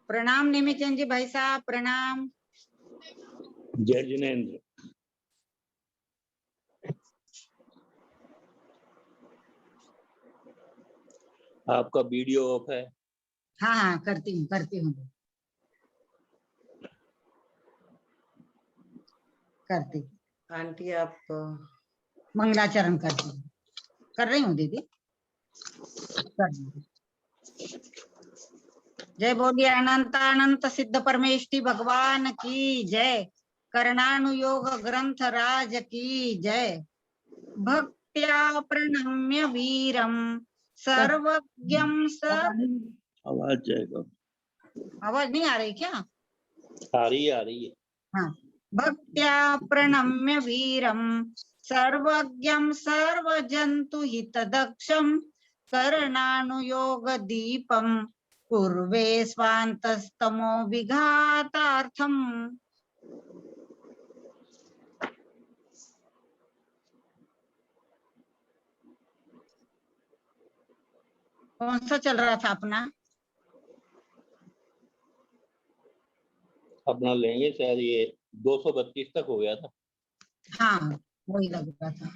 प्रणाम निमिचंद जी भाई साहब, प्रणाम। जय जिनेन्द्र। आपका वीडियो ऑफ है? हाँ हाँ, करती हूँ करती। आंटी आप मंगलाचरण करती हूँ, कर रही हूँ दीदी, कर रही हूँ। जय बोलिए अनंत अनंत सिद्ध परमेष्टि भगवान की जय। करणानुयोग ग्रंथ राज की जय। भक्त्या प्रणम्य वीरम सर्वज्ञम आवाज जाएगा। आवाज नहीं आ रही क्या? आ रही है। हाँ। भक्त्या प्रणम्य वीरम सर्वज्ञम सर्वजंतु हितदक्षम करणानुयोग दीपम कुर्वे स्वान्तस्तमो विघातार्थम। कौन सा चल रहा था अपना लेंगे शायद ये 232 तक हो गया था। हाँ वही लग रहा था।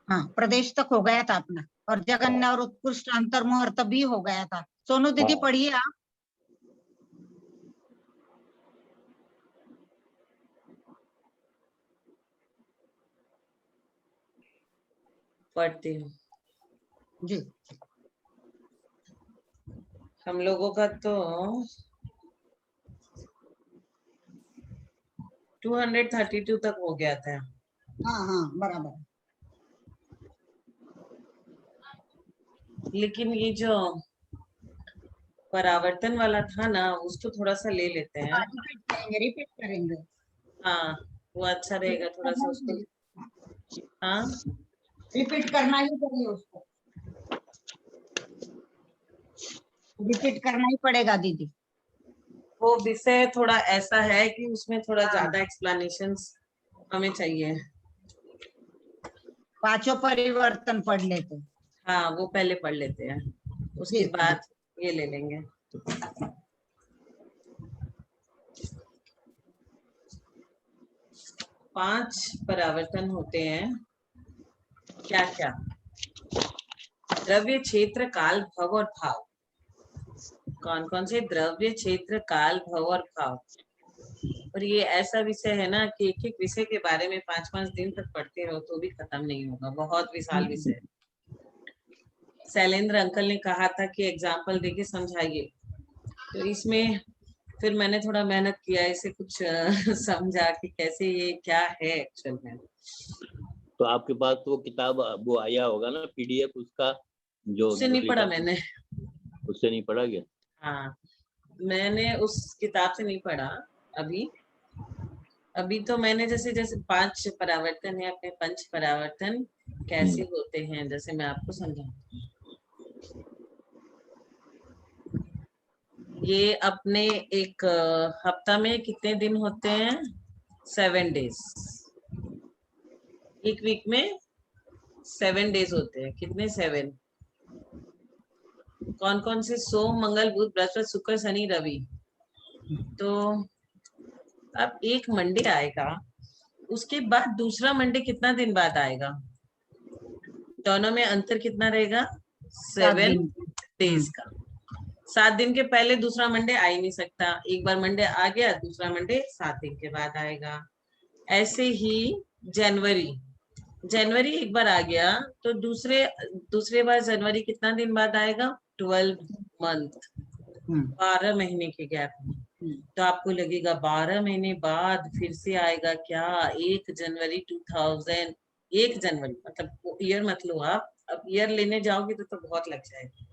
हाँ, प्रदेश तक हो गया था अपना, और जगन्य और उत्कृष्ट अंतर्मुहूर्त तभी हो गया था। सोनू दीदी पढ़िए आप। पढ़ती हूँ जी। हम लोगों का तो 232 तक हो गया था। हाँ हाँ बराबर। लेकिन ये जो परावर्तन वाला था ना, उसको थोड़ा सा ले लेते हैं। रिपीट करेंगे। हाँ वो अच्छा रहेगा थोड़ा सा उसको। हाँ रिपीट करना ही चाहिए उसको, रिपीट करना ही पड़ेगा दीदी। वो विषय थोड़ा ऐसा है कि उसमें थोड़ा हाँ। ज्यादा एक्सप्लेनेशंस हमें चाहिए। पांचों परिवर्तन पढ़ लेते। हाँ वो पहले पढ़ लेते हैं, उसके बाद ये ले लेंगे। पांच परावर्तन होते हैं क्या क्या? द्रव्य, क्षेत्र, काल, भव और भाव। कौन कौन से? द्रव्य, क्षेत्र, काल, भव और भाव। और ये ऐसा विषय है ना कि एक एक विषय के बारे में 5-5 दिन तक पढ़ते रहो तो भी खत्म नहीं होगा, बहुत विशाल विषय। शैलेंद्र अंकल ने कहा था कि एग्जाम्पल देके समझाइए, तो इसमें फिर मैंने थोड़ा मेहनत किया, इसे कुछ समझा कि कैसे ये क्या है एक्चुअल में। तो आपके पास तो वो किताब वो आया होगा ना, पीडीएफ उसका, जो उससे नहीं पढ़ा मैंने। उससे नहीं पढ़ा क्या? हाँ मैंने उस किताब से नहीं पढ़ा अभी तो मैंने जैसे जैसे 5 परावर्तन है, अपने पंच परावर्तन कैसे होते हैं, जैसे मैं आपको समझाऊं। ये अपने एक हफ्ता में कितने दिन होते हैं? 7 डेज। एक वीक में 7 डेज होते हैं। कितने? 7। कौन कौन से? सोम, मंगल, बुध, बृहस्पति, शुक्र, शनि, रवि। तो अब एक मंडे आएगा, उसके बाद दूसरा मंडे कितना दिन बाद आएगा? दोनों में अंतर कितना रहेगा? 7 डेज का। 7 दिन के पहले दूसरा मंडे आ ही नहीं सकता। एक बार मंडे आ गया, दूसरा मंडे 7 दिन के बाद आएगा। ऐसे ही जनवरी एक बार आ गया तो दूसरे बार जनवरी कितना दिन बाद आएगा? 12 मंथ, 12 महीने के गैप में। तो आपको लगेगा 12 महीने बाद फिर से आएगा क्या? 1 जनवरी 2000। 1 जनवरी मतलब ईयर मत लो आप, अब ईयर लेने जाओगे तो बहुत लग जाएगा।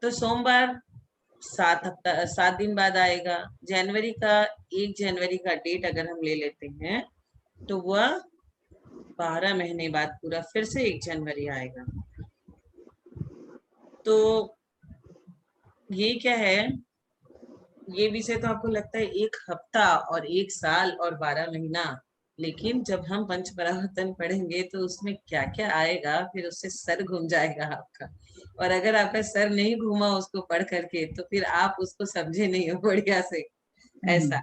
तो सोमवार 7 दिन बाद आएगा। जनवरी का 1 जनवरी का डेट अगर हम ले लेते हैं तो वह 12 महीने बाद पूरा फिर से 1 जनवरी आएगा। तो ये क्या है? ये विषय तो आपको लगता है 1 हफ्ता और 1 साल और 12 महीना, लेकिन जब हम पंच परावर्तन पढ़ेंगे तो उसमें क्या क्या आएगा, फिर उससे सर घूम जाएगा आपका। और अगर आपका सर नहीं घूमा उसको पढ़ करके तो फिर आप उसको समझे नहीं हो बढ़िया से। ऐसा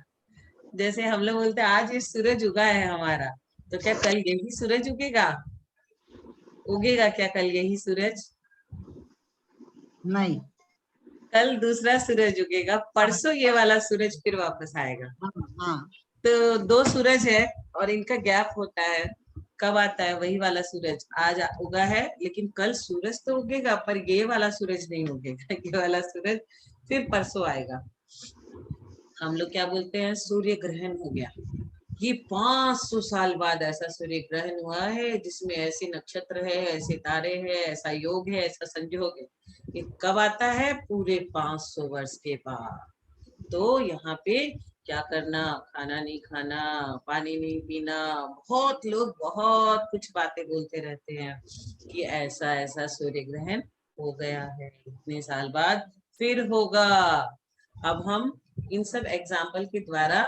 जैसे हम लोग बोलते हैं आज ये सूरज उगा है हमारा, तो क्या कल यही सूरज उगेगा? उगेगा क्या कल यही सूरज? नहीं। कल दूसरा सूरज उगेगा, परसों ये वाला सूरज फिर वापस आएगा। हाँ तो दो सूरज है और इनका गैप होता है, कब आता है वही वाला सूरज? आज उगा है लेकिन कल सूरज तो उगेगा पर ये वाला सूरज नहीं उगेगा, ये वाला सूरज फिर परसों आएगा। हम लोग क्या बोलते हैं, सूर्य ग्रहण हो गया। ये 500 साल बाद ऐसा सूर्य ग्रहण हुआ है जिसमें ऐसे नक्षत्र है, ऐसे तारे हैं, ऐसा योग है, ऐसा संयोग है। ये कब आता है? पूरे 500 वर्ष के बाद। तो यहाँ पे क्या करना, खाना नहीं खाना, पानी नहीं पीना, बहुत लोग बहुत कुछ बातें बोलते रहते हैं कि ऐसा ऐसा सूर्य ग्रहण हो गया है, इतने साल बाद फिर होगा। अब हम इन सब एग्जाम्पल के द्वारा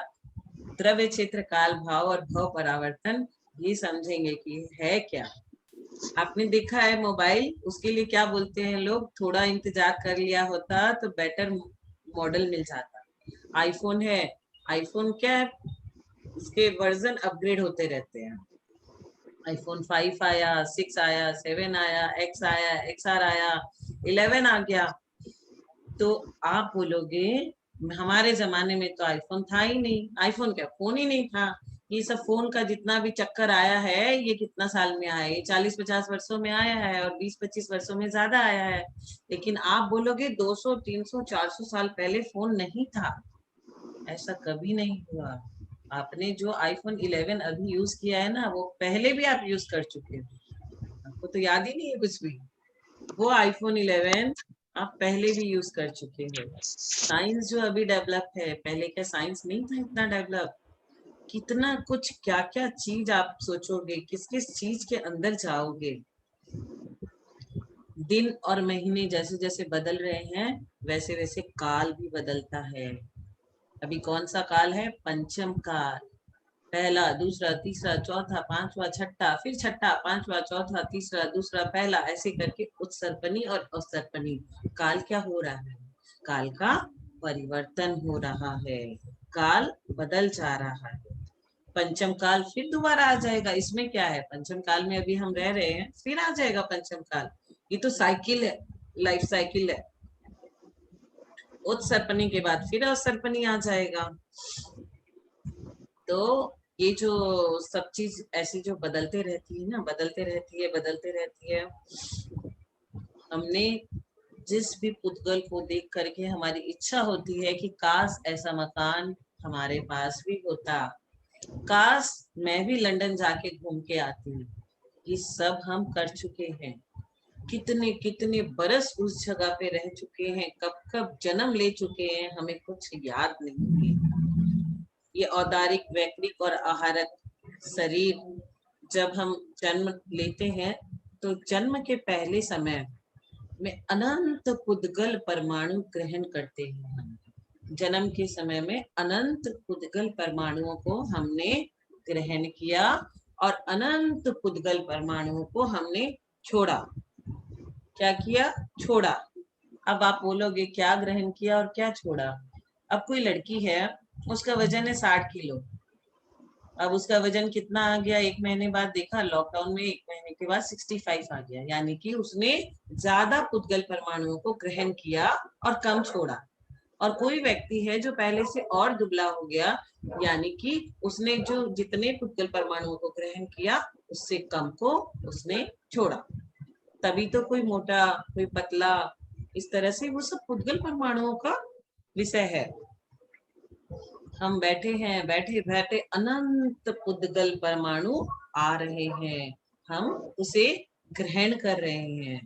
द्रव्य क्षेत्र, काल, भाव और भव परावर्तन ये समझेंगे कि है क्या। आपने देखा है मोबाइल, उसके लिए क्या बोलते हैं लोग, थोड़ा इंतजार कर लिया होता तो बेटर मॉडल मिल जाता। आईफोन है, आईफोन क्या है, इसके वर्जन अपग्रेड होते रहते हैं। आईफोन 5 आया, 6 आया, 7 आया, एक्स आया, XR आया, 11 आ गया। तो आप बोलोगे हमारे जमाने में तो आईफोन था ही नहीं। आईफोन क्या, फोन ही नहीं था। ये सब फोन का जितना भी चक्कर आया है ये कितना साल में आया है? ये 40-50 वर्षों में आया है और 20-25 वर्षों में ज्यादा आया है। लेकिन आप बोलोगे 200, 300, 400 साल पहले फोन नहीं था, ऐसा कभी नहीं हुआ। आपने जो आईफोन 11 अभी यूज किया है ना, वो पहले भी आप यूज कर चुके हो, आपको तो याद ही नहीं है कुछ भी। वो आईफोन 11 आप पहले भी यूज कर चुके हो। साइंस जो अभी डेवलप है, पहले क्या साइंस नहीं था इतना डेवलप? कितना कुछ, क्या क्या चीज आप सोचोगे, किस किस चीज के अंदर जाओगे। दिन और महीने जैसे जैसे बदल रहे हैं वैसे वैसे काल भी बदलता है। अभी कौन सा काल है? पंचम काल। पहला, दूसरा, तीसरा, चौथा, पांचवा, छठा, फिर छठा, पांचवा, चौथा, तीसरा, दूसरा, पहला, ऐसे करके उत्सर्पणी और अवसर्पणी। काल क्या हो रहा है? काल का परिवर्तन हो रहा है, काल बदल जा रहा है। पंचम काल फिर दोबारा आ जाएगा। इसमें क्या है, पंचम काल में अभी हम रह रहे हैं, फिर आ जाएगा पंचम काल। ये तो साइकिल है, लाइफ साइकिल है। उत्सर्पणी के बाद फिर अवसर्पणी आ जाएगा। तो ये जो सब चीज ऐसी जो बदलते रहती है ना, बदलते रहती है, बदलते रहती है। हमने जिस भी पुद्गल को देख करके हमारी इच्छा होती है कि काश ऐसा मकान हमारे पास भी होता, काश मैं भी लंदन जाके घूम के आती। ये सब हम कर चुके हैं। कितने कितने बरस उस जगह पे रह चुके हैं, कब कब जन्म ले चुके हैं, हमें कुछ याद नहीं है। ये औदारिक, वैक्रिक और आहारक शरीर, जब हम जन्म लेते हैं तो जन्म के पहले समय में अनंत पुद्गल परमाणु ग्रहण करते हैं हम। जन्म के समय में अनंत पुद्गल परमाणुओं को हमने ग्रहण किया और अनंत पुद्गल परमाणुओं को हमने छोड़ा। क्या किया? छोड़ा। अब आप बोलोगे क्या ग्रहण किया और क्या छोड़ा? अब कोई लड़की है, उसका वजन है 60 किलो। अब उसका वजन कितना आ गया? 1 महीने बाद देखा लॉकडाउन में, 1 महीने के बाद 65 आ गया। यानी कि उसने ज्यादा पुद्गल परमाणुओं को ग्रहण किया और कम छोड़ा। और कोई व्यक्ति है जो पहले से और दुबला हो गया, यानी कि उसने जो जितने पुद्गल परमाणुओं को ग्रहण किया उससे कम को उसने छोड़ा। तभी तो कोई मोटा, कोई पतला, इस तरह से वो सब पुद्गल परमाणुओं का विषय है। हम बैठे हैं, बैठे बैठे अनंत पुद्गल परमाणु आ रहे हैं, हम उसे ग्रहण कर रहे हैं।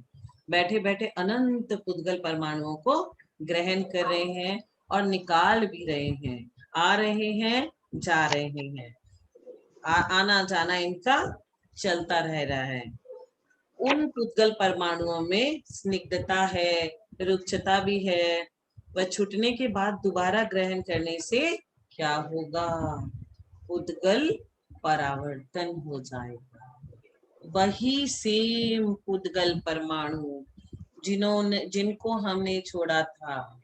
बैठे बैठे अनंत पुद्गल परमाणुओं को ग्रहण कर रहे हैं और निकाल भी रहे हैं। आ रहे हैं, जा रहे हैं, आना जाना इनका चलता रह रहा है। उन पुद्गल परमाणुओं में स्निग्धता है, रुक्षता भी है। वह छूटने के बाद दोबारा ग्रहण करने से क्या होगा? पुद्गल परावर्तन हो जाएगा। वही सेम पुद्गल परमाणु जिनको हमने छोड़ा था,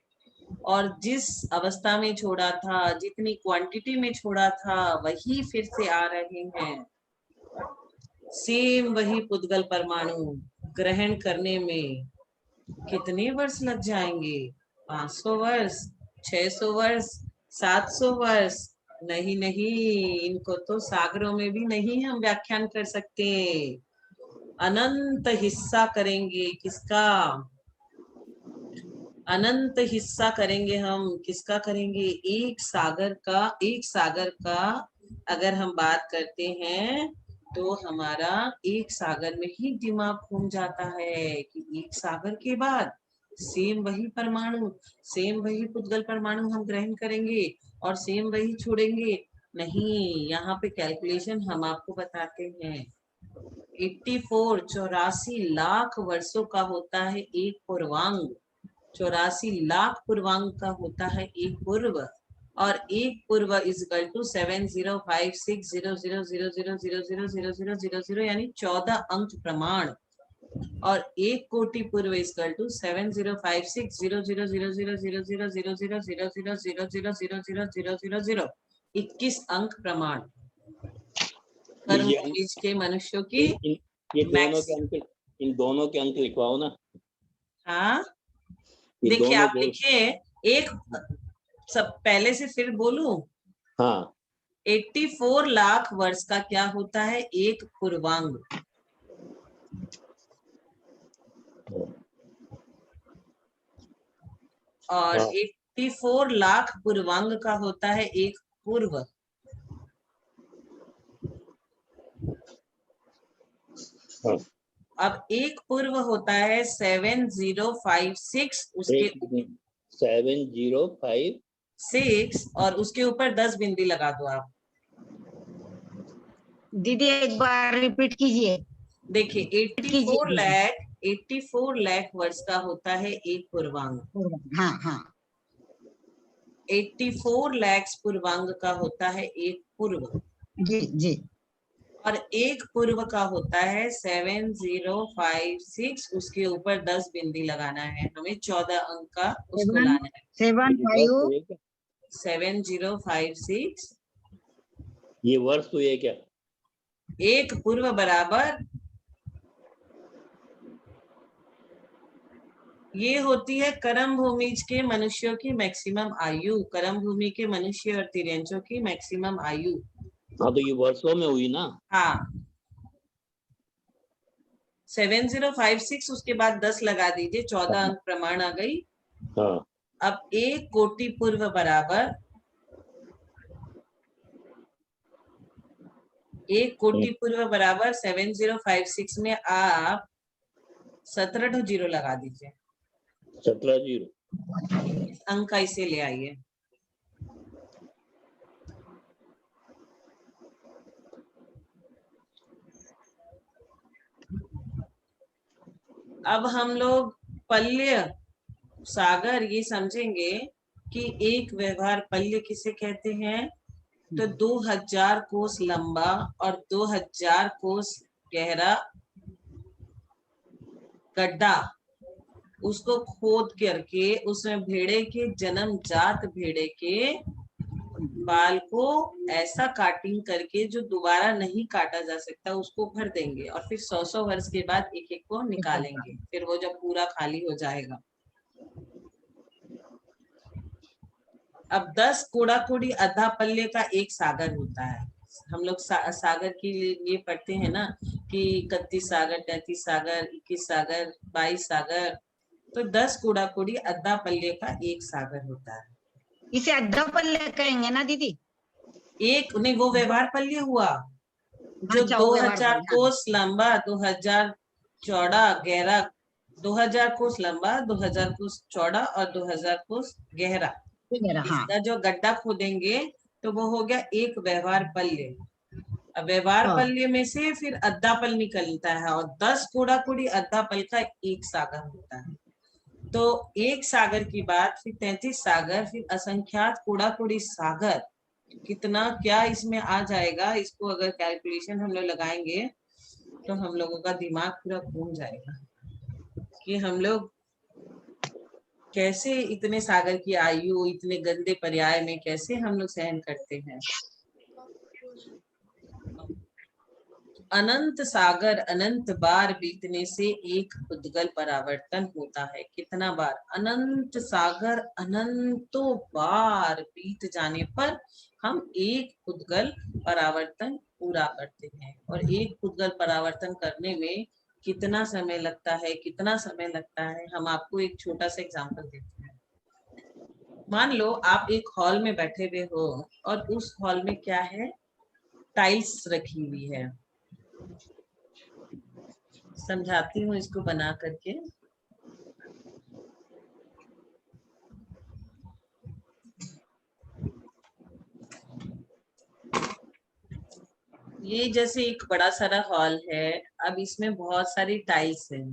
और जिस अवस्था में छोड़ा था, जितनी क्वांटिटी में छोड़ा था, वही फिर से आ रहे हैं। सेम वही पुद्गल परमाणु ग्रहण करने में कितने वर्ष लग जाएंगे? 500 वर्ष, 600 वर्ष, 700 वर्ष? नहीं नहीं, इनको तो सागरों में भी नहीं हम व्याख्यान कर सकते। अनंत हिस्सा करेंगे किसका? अनंत हिस्सा करेंगे हम। किसका करेंगे? एक सागर का। एक सागर का अगर हम बात करते हैं तो हमारा एक सागर में ही दिमाग घूम जाता है कि एक सागर के बाद सेम वही परमाणु, सेम वही पुद्गल परमाणु हम ग्रहण करेंगे और सेम वही छोड़ेंगे। नहीं, यहाँ पे कैलकुलेशन हम आपको बताते हैं। 84 लाख वर्षों का होता है एक पूर्वांग। 84 लाख पूर्वांग का होता है एक पूर्व, और एक पूर्व इज इक्वल टू 70560000000000 यानी 14 अंक प्रमाण, और एक कोटि पूर्व इज इक्वल टू 7056000000000000000000 21 अंक प्रमाण। कर्म बीज के मनुष्यों की ये दोनों के अंक, इन दोनों के अंक लिखवाओ ना। हाँ देखिए, आप लिखिए एक सब पहले से फिर बोलूं। हाँ, 84 लाख वर्ष का क्या होता है? एक पूर्वांग। और 84 लाख पूर्वांग का होता है एक पूर्व। अब एक पूर्व होता है 7056, उसके 7056 और उसके ऊपर 10 बिंदी लगा दो आप। दीदी एक बार रिपीट कीजिए। देखिए 84 लाख वर्ष का होता है एक पूर्वांग। हाँ हाँ। 84 लाख पूर्वांग का होता है एक पूर्व। जी जी। और एक पूर्व का होता है 7056, उसके ऊपर 10 बिंदी लगाना है हमें, 14 अंक का उसको लाना है। 7056 ये वर्ष तो ये क्या? एक पूर्व बराबर, ये होती है कर्म भूमिज के मनुष्यों की मैक्सिमम आयु। कर्म भूमि के मनुष्य और तिर्यंचों की मैक्सिमम आयु। हाँ, तो ये वर्षों में हुई ना। हाँ, 7056 उसके बाद 10 लगा दीजिए, 14 अंक प्रमाण आ गई। हाँ। अब एक कोटि पूर्व बराबर, एक कोटि पूर्व बराबर 7056 में आप 17 जीरो लगा दीजिए। 17 जीरो अंक का इसे ले आइए। अब हम लोग पल्य सागर ये समझेंगे कि एक व्यवहार पल्य किसे कहते हैं। तो 2000 कोस लंबा और 2000 कोस गहरा गड्ढा, उसको खोद करके उसमें भेड़े के जन्मजात भेड़े के बाल को ऐसा काटिंग करके जो दोबारा नहीं काटा जा सकता उसको भर देंगे, और फिर 100 वर्ष के बाद एक एक को निकालेंगे, फिर वो जब पूरा खाली हो जाएगा। अब 10 कूड़ा कूड़ी आधा पल्ले का एक सागर होता है। हम लोग सागर के लिए पढ़ते हैं ना कि 31 सागर, 33 सागर, 21 सागर, 22 सागर। तो 10 कूड़ा कूड़ी आधा पल्ले का एक सागर होता है। इसे आधा पल्ले कहेंगे ना दीदी? एक नहीं, वो व्यवहार पल्ले हुआ जो 2000 कोस लंबा, 2000 चौड़ा, गहरा, 2000 कोस लंबा, 2000 कोस चौड़ा और 2000 कोस गहरा। इसका जो गड्ढा खोदेंगे तो वो हो गया एक व्यवहार पल्ले। अब व्यवहार पल्ले में से फिर अद्धा पल निकलता है, और 10 कूड़ा कूड़ी अद्धा पल का एक सागर होता है। तो एक सागर की बात, फिर 33 सागर, फिर असंख्यात कूड़ा कूड़ी सागर, कितना क्या इसमें आ जाएगा। इसको अगर कैलकुलेशन हम लोग लगाएंगे तो हम लोगों का दिमाग पूरा घूम जाएगा। कि हम लोग कैसे इतने सागर की आयु इतने गंदे पर्याय में कैसे हम लोग सहन करते हैं। अनंत सागर अनंत बार बीतने से एक उद्गल परावर्तन होता है। कितना बार? अनंत सागर अनंतों बार बीत जाने पर हम एक उद्गल परावर्तन पूरा करते हैं। और एक उद्गल परावर्तन करने में कितना समय लगता है, कितना समय लगता है, हम आपको एक छोटा सा एग्जांपल देते हैं। मान लो आप एक हॉल में बैठे हुए हो और उस हॉल में क्या है, टाइल्स रखी हुई है। समझाती हूँ इसको बना करके। ये जैसे एक बड़ा सारा हॉल है, अब इसमें बहुत सारी टाइल्स हैं।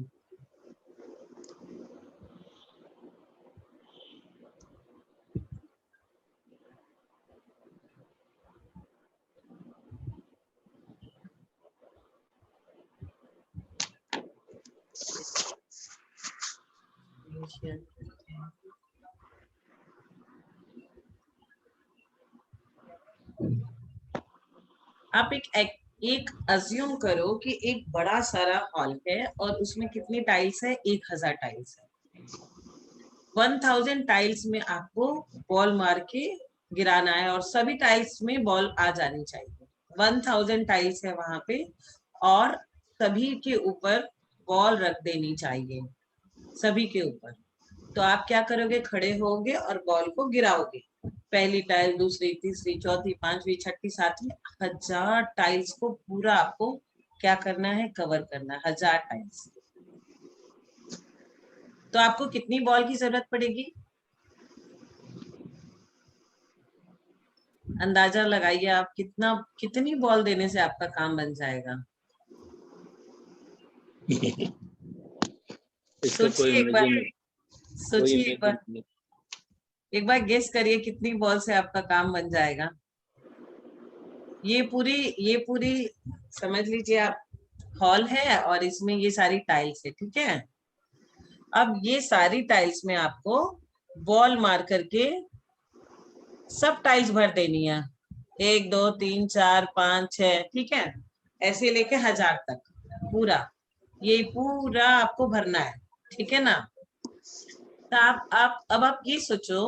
आप एक अज्यूम करो कि एक बड़ा सारा हॉल है और उसमें कितनी टाइल्स है? 1000 टाइल्स है। 1000 टाइल्स में आपको बॉल मार के गिराना है और सभी टाइल्स में बॉल आ जानी चाहिए। 1000 टाइल्स है वहां पे और सभी के ऊपर बॉल रख देनी चाहिए, सभी के ऊपर। तो आप क्या करोगे? खड़े होगे और बॉल को गिराओगे। पहली टाइल, दूसरी, तीसरी, चौथी, पांचवी, छठी, सातवीं, 1000 टाइल्स को पूरा आपको क्या करना है? कवर करना है। 1000 टाइल्स। तो आपको कितनी बॉल की जरूरत पड़ेगी? अंदाजा लगाइए आप, कितनी बॉल देने से आपका काम बन जाएगा? सोचिए एक बार, सोचिए एक बार गेस करिए कितनी बॉल से आपका काम बन जाएगा। ये पूरी समझ लीजिए आप, हॉल है और इसमें ये सारी टाइल्स है, ठीक है। अब ये सारी टाइल्स में आपको बॉल मार करके सब टाइल्स भर देनी है। 1 2 3 4 5 6, ठीक है, ऐसे लेके 1000 तक पूरा, ये पूरा आपको भरना है, ठीक है ना। तो अब आप ये सोचो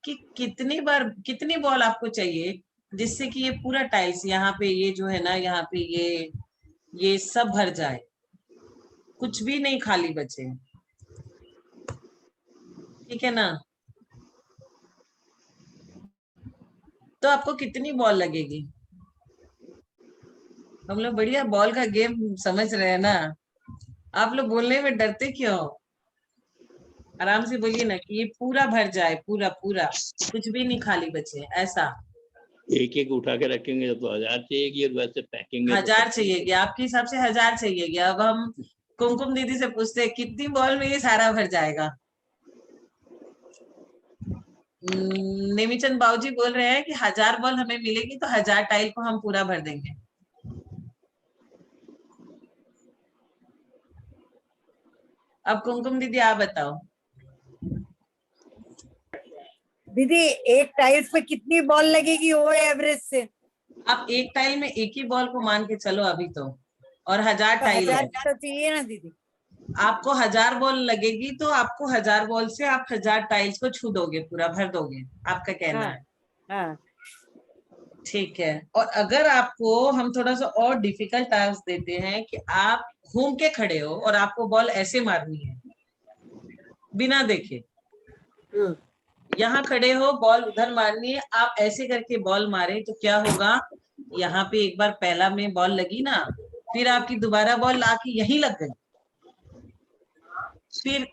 कि कितनी बॉल आपको चाहिए जिससे कि ये पूरा टाइल्स यहाँ पे, ये जो है ना, यहाँ पे ये सब भर जाए, कुछ भी नहीं खाली बचे, ठीक है ना। तो आपको कितनी बॉल लगेगी? हम लोग बढ़िया बॉल का गेम समझ रहे हैं ना। आप लोग बोलने में डरते क्यों? आराम से बोलिए ना कि ये पूरा भर जाए, पूरा पूरा, कुछ भी नहीं खाली बचे, ऐसा। एक एक उठा के रखेंगे तो 1000 चाहिएगी और वैसे पैकिंग 1000 चाहिएगी आपके हिसाब से, 1000 चाहिएगी। अब हम कुमकुम दीदी से पूछते हैं कितनी बॉल में ये सारा भर जाएगा। नेमीचंद बाबूजी बोल रहे हैं कि 1000 बॉल हमें मिलेगी तो 1000 टाइल को हम पूरा भर देंगे। अब कुमकुम दीदी आप बताओ। दीदी एक टाइल्स पे कितनी बॉल लगेगी वो एवरेज से? आप एक टाइल में एक ही बॉल को मान के चलो अभी तो, और 1000 टाइल है। तो चाहिए ना दीदी। आपको 1000 बॉल लगेगी तो आपको 1000 बॉल से आप 1000 टाइल्स को छू दोगे, पूरा भर दोगे, आपका कहना है। हाँ। ठीक है। और अगर आपको हम थोड़ा सा और डिफिकल्ट टास्क देते हैं कि आप घूम के खड़े हो और आपको बॉल ऐसे मारनी है बिना देखे, यहाँ खड़े हो, बॉल उधर मारनी है, आप ऐसे करके बॉल मारे तो क्या होगा? यहाँ पे एक बार पहला में बॉल लगी ना, फिर आपकी दोबारा बॉल आके यहीं लग गई, फिर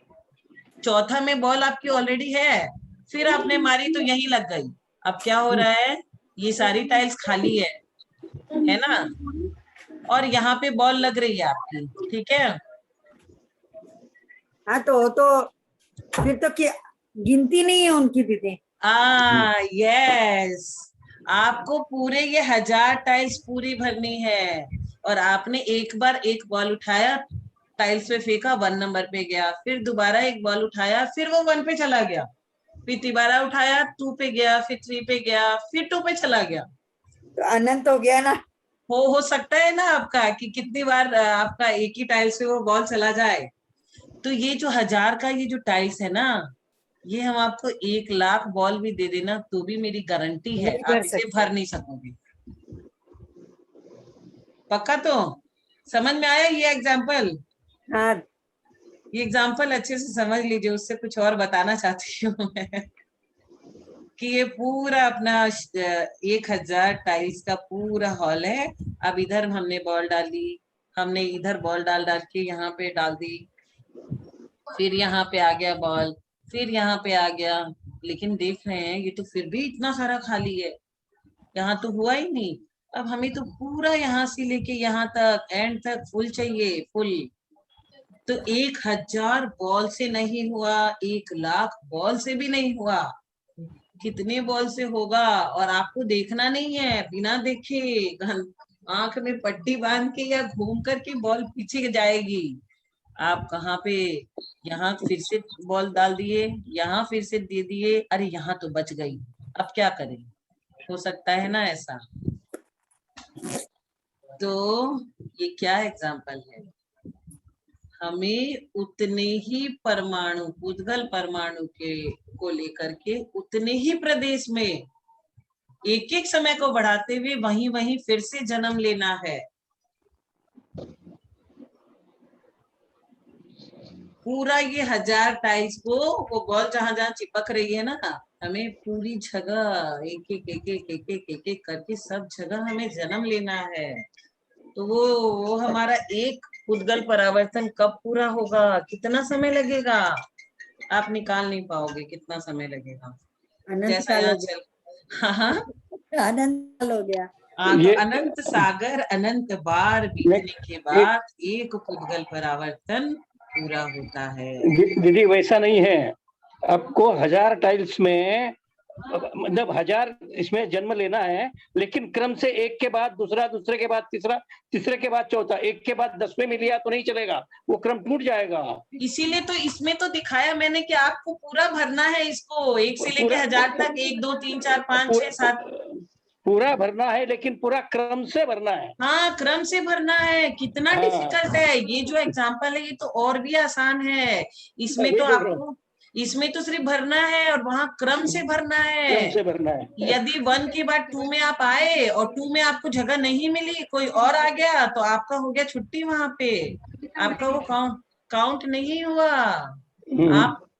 चौथा में बॉल आपकी ऑलरेडी है, फिर आपने मारी तो यहीं लग गई। अब क्या हो रहा है? ये सारी टाइल्स खाली है ना, और यहाँ पे बॉल लग रही है आपकी, ठीक है। हाँ तो फिर तो क्या गिनती नहीं है उनकी दीदी? यस, आपको पूरे ये 1000 टाइल्स पूरी भरनी है और आपने एक बार एक बॉल उठाया टाइल्स पे फेंका, 1 नंबर पे गया। फिर दोबारा एक बॉल उठाया, फिर वो 1 पे चला गया। फिर दोबारा उठाया, 2 पे गया, फिर 3 पे गया, फिर 2 पे चला गया। तो अनंत हो गया ना। हो सकता है ना आपका कि कितनी बार आपका एक ही टाइल्स पे वो बॉल चला जाए। तो ये जो 1000 का ये जो टाइल्स है ना, ये हम आपको 1,00,000 बॉल भी दे देना तो भी मेरी गारंटी है नहीं आप भर इसे सकते। भर नहीं सकोगे। पक्का? तो समझ में आया ये एग्जाम्पल? हाँ, ये एग्जाम्पल अच्छे से समझ लीजिए। उससे कुछ और बताना चाहती हूँ मैं कि ये पूरा अपना 1000 टाइल्स का पूरा हॉल है। अब इधर हमने बॉल डाली, हमने इधर बॉल डाल के यहाँ पे डाल दी, फिर यहाँ पे आ गया बॉल, फिर यहाँ पे आ गया। लेकिन देख रहे हैं ये तो फिर भी इतना सारा खाली है, यहाँ तो हुआ ही नहीं। अब हमें तो पूरा यहाँ से लेके यहाँ तक एंड तक फुल चाहिए, फुल। तो 1000 बॉल से नहीं हुआ, 1,00,000 बॉल से भी नहीं हुआ। कितने बॉल से होगा? और आपको देखना नहीं है, बिना देखे आंख में पट्टी बांध के या घूम करके बॉल पीछे जाएगी। आप कहाँ पे, यहाँ फिर से बॉल डाल दिए, यहाँ फिर से दे दिए, अरे यहाँ तो बच गई, अब क्या करें? हो सकता है ना ऐसा। तो ये क्या एग्जाम्पल है? हमें उतने ही परमाणु, उद्गल परमाणु के को लेकर के उतने ही प्रदेश में एक एक समय को बढ़ाते हुए वहीं वहीं फिर से जन्म लेना है। पूरा ये 1000 टाइल्स को, वो बॉल जहां जहां चिपक रही है ना, हमें पूरी जगह एक एक एक एक एक एक एक एक करके सब जगह हमें जन्म लेना है। तो वो हमारा एक उद्गल परावर्तन कब पूरा होगा, कितना समय लगेगा, आप निकाल नहीं पाओगे कितना समय लगेगा। अनंत जैसा साल यहाँ हो गया। चल, हाँ, अनंत साल हो गया। तो ये अनंत सागर अनंत बार बीतने के बाद एक उद्गल परावर्तन पूरा होता है। दीदी वैसा नहीं है। आपको 1000 टाइल्स में मतलब 1000 इसमें जन्म लेना है, लेकिन क्रम से एक के बाद दूसरा, दूसरे के बाद तीसरा, तीसरे के बाद चौथा, एक के बाद 10वें में लिया तो नहीं चलेगा, वो क्रम टूट जाएगा। इसीलिए तो इसमें तो दिखाया मैंने कि आपको पूरा भरना है इसको, 1 से लेके 1000 तक, 1 2 3 4 5 6 7 पूरा भरना है, लेकिन पूरा क्रम से भरना है। हाँ, क्रम से भरना है। कितना हाँ। डिफिकल्ट है ये जो एग्जाम्पल है, ये तो और भी आसान है। इसमें तो आपको, इसमें तो सिर्फ भरना है और वहां क्रम से भरना है। क्रम से भरना है। यदि 1 के बाद 2 में आप आए और 2 में आपको जगह नहीं मिली, कोई और आ गया, तो आपका हो गया छुट्टी। वहां पे आपका वो काउंट नहीं हुआ।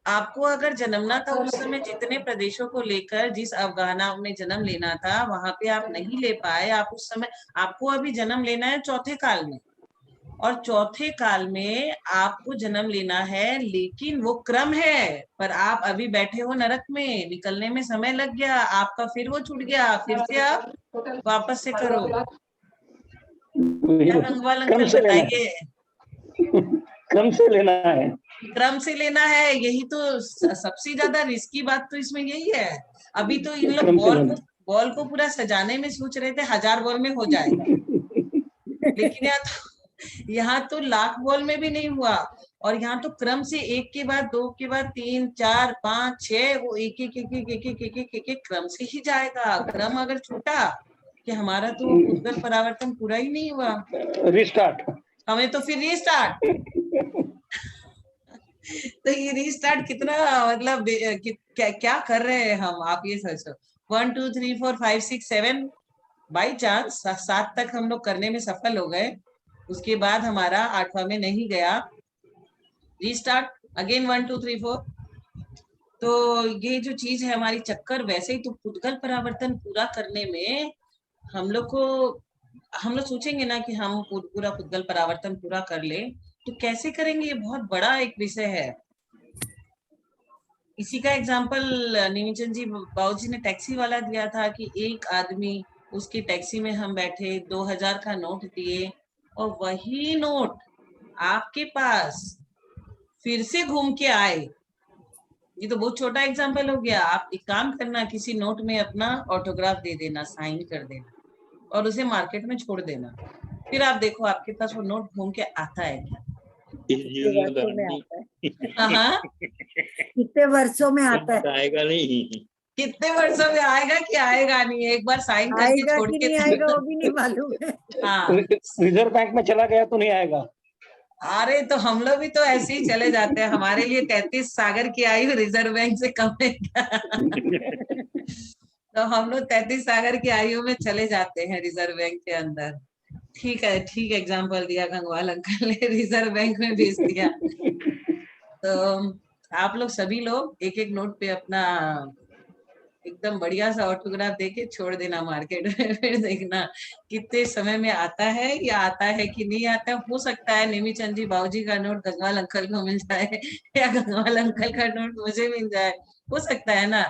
आपको अगर जन्मना था उस समय, जितने प्रदेशों को लेकर जिस अफगाना में जन्म लेना था, वहां पे आप नहीं ले पाए। आप उस समय, आपको अभी जन्म लेना है चौथे काल में, और चौथे काल में आपको जन्म लेना है, लेकिन वो क्रम है। पर आप अभी बैठे हो नरक में, निकलने में समय लग गया आपका, फिर वो छूट गया, फिर से आप वापस से करो। क्या रंगवाल अंकल बताइए? क्रम से लेना है। क्रम से लेना है, यही तो सबसे ज्यादा रिस्की बात तो इसमें यही है। अभी तो इन लोग बॉल को पूरा सजाने में सोच रहे थे 1000 बॉल में हो जाएगा, लेकिन यहाँ तो 1,00,000 बॉल में भी नहीं हुआ। और यहाँ तो क्रम से 1 के बाद 2 के बाद 3 4 5 6, वो एक एक एक एक एक एक एक एक एक एक क्रम से ही जाएगा। क्रम अगर छूटा कि हमारा तो उद्गल परावर्तन पूरा ही नहीं हुआ, रिस्टार्ट, हमें तो फिर रीस्टार्ट। तो ये रीस्टार्ट कितना, मतलब क्या कर रहे हैं हम, आप ये सोचो। 1 2 3 4 5 6 7, बाई चांस 7 तक हम लोग करने में सफल हो गए, उसके बाद हमारा 8वां में नहीं गया, रीस्टार्ट अगेन 1 2 3 4। तो ये जो चीज है हमारी चक्कर, वैसे ही तो उद्गल परावर्तन पूरा करने में हम लोग सोचेंगे ना कि हम पूरा उद्गल परावर्तन पूरा कर ले, तो कैसे करेंगे? ये बहुत बड़ा एक विषय है। इसी का एग्जाम्पल निमिचंद जी, बाबूजी ने टैक्सी वाला दिया था कि एक आदमी, उसकी टैक्सी में हम बैठे, 2000 का नोट दिए, और वही नोट आपके पास फिर से घूम के आए। ये तो बहुत छोटा एग्जाम्पल हो गया। आप एक काम करना, किसी नोट में अपना ऑटोग्राफ दे देना, साइन कर देना, और उसे मार्केट में छोड़ देना। फिर आप देखो आपके पास वो नोट घूम के आता है क्या। इस जीवन में तो वर्षों में नहीं आता है, हाँ, कितने वर्षों में आता है, आएगा नहीं। कितने वर्षों में आएगा कि आएगा नहीं, एक बार साइन करके आएगा छोड़ कि के नहीं आएगा वो भी नहीं मालूम है। हाँ, रिजर्व बैंक में चला गया तो नहीं आएगा। अरे तो हम लोग भी तो ऐसे ही चले जाते हैं, हमारे लिए 33 सागर की आयु रिजर्व बैंक से कम है क्या? तो हम लोग 33 सागर की आयु में चले जाते हैं रिजर्व बैंक के अंदर। ठीक है, ठीक एग्जाम्पल दिया गंगवाल अंकल ने, रिजर्व बैंक में भेज दिया। तो आप लोग सभी लोग एक एक नोट पे अपना एकदम बढ़िया सा ऑटोग्राफ देके छोड़ देना मार्केट में, फिर देखना कितने समय में आता है, या आता है कि नहीं आता है। हो सकता है नेमीचंद जी बाबूजी का नोट गंगवाल अंकल को मिल जाए, या गंगवाल अंकल का नोट मुझे मिल जाए, हो सकता है ना।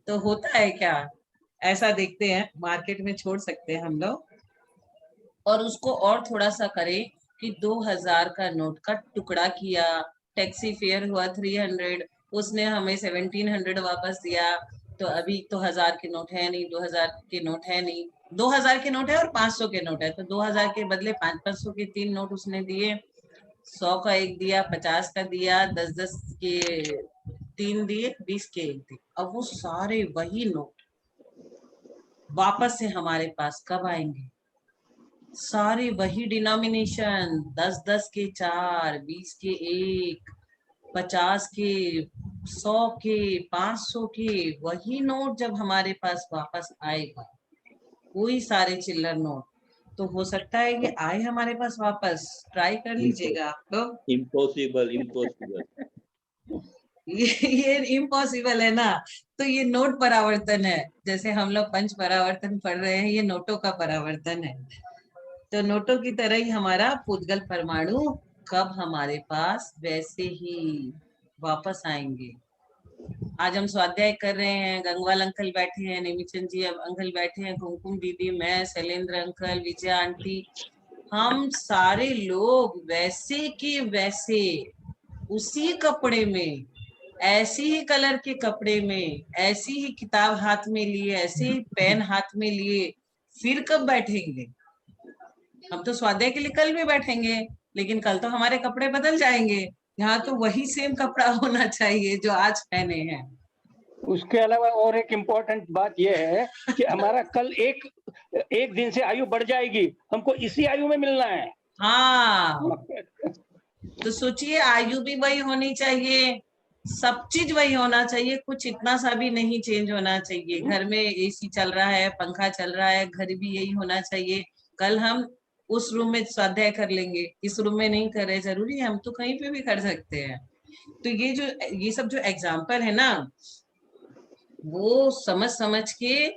तो होता है क्या, ऐसा देखते हैं, मार्केट में छोड़ सकते हैं हम लोग। और उसको और थोड़ा सा करें कि 2000 का नोट का टुकड़ा किया, टैक्सी फेयर हुआ 300, उसने हमें 1700 वापस दिया। तो अभी तो 1000 के नोट है नहीं, 2000 के नोट है नहीं, 2000 के नोट है और 500 के नोट है। तो 2000 के बदले 500 के 3 नोट उसने दिए, 100 का एक दिया, 50 का दिया, 10 के 3 दिए, 20 के एक दिए। अब वो सारे वही नोट वापस से हमारे पास कब आएंगे? सारे वही डिनोमिनेशन, 10 के 4, 20 के 1, 50 के, 100 के, 500 के, वही नोट जब हमारे पास वापस आएगा, वही सारे चिल्लर नोट, तो हो सकता है कि आए हमारे पास वापस। ट्राई कर लीजिएगा आप लोग। Impossible, impossible. ये इम्पॉसिबल है ना। तो ये नोट परावर्तन है, जैसे हम लोग पंच परावर्तन पढ़ रहे हैं, ये नोटों का परावर्तन है। तो नोटों की तरह ही हमारा पुद्गल परमाणु कब हमारे पास वैसे ही वापस आएंगे। आज हम स्वाध्याय कर रहे हैं, गंगवाल अंकल बैठे हैं, नेमीचंद जी अंकल बैठे हैं, कुमकुम दीदी, मैं, शैलेंद्र अंकल, विजया आंटी, हम सारे लोग वैसे के वैसे उसी कपड़े में, ऐसी ही कलर के कपड़े में, ऐसी ही किताब हाथ में लिए, ऐसे ही पेन हाथ में लिए फिर कब बैठेंगे? हम तो स्वाध्याय के लिए कल भी बैठेंगे, लेकिन कल तो हमारे कपड़े बदल जाएंगे। यहाँ तो वही सेम कपड़ा होना चाहिए जो आज पहने हैं। उसके अलावा और एक इम्पोर्टेंट बात यह है कि हमारा कल एक दिन से आयु बढ़ जाएगी, हमको इसी आयु में मिलना है। हाँ, तो सोचिए, आयु भी वही होनी चाहिए, सब चीज वही होना चाहिए, कुछ इतना सा भी नहीं चेंज होना चाहिए। घर में एसी चल रहा है, पंखा चल रहा है, घर भी यही होना चाहिए। कल हम उस रूम में स्वाध्याय कर लेंगे, इस रूम में नहीं कर रहे, जरूरी है, हम तो कहीं पे भी कर सकते हैं। तो ये सब जो एग्जाम्पल है ना, वो समझ समझ के,